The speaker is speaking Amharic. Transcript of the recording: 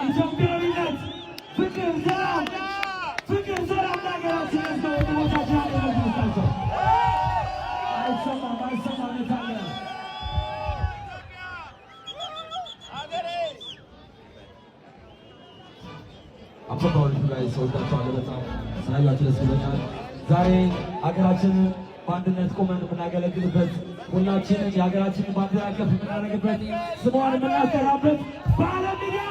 ኢትዮጵያዊነት ፍቅር ሰላም ለሀገራችን ህዝብ ወንድሞቻችን አለመግለጻቸው አይሰማም የታለ አፈታውን ላይ ሰውታቸው በጣም ስላያችሁ ደስ ይለኛል። ዛሬ ሀገራችንን በአንድነት ቆመን የምናገለግልበት ሁላችንን የሀገራችንን ባንዲራ ከፍ የምናደርግበት ስሟን የምናስጠራበት በዓለም ሚዲያ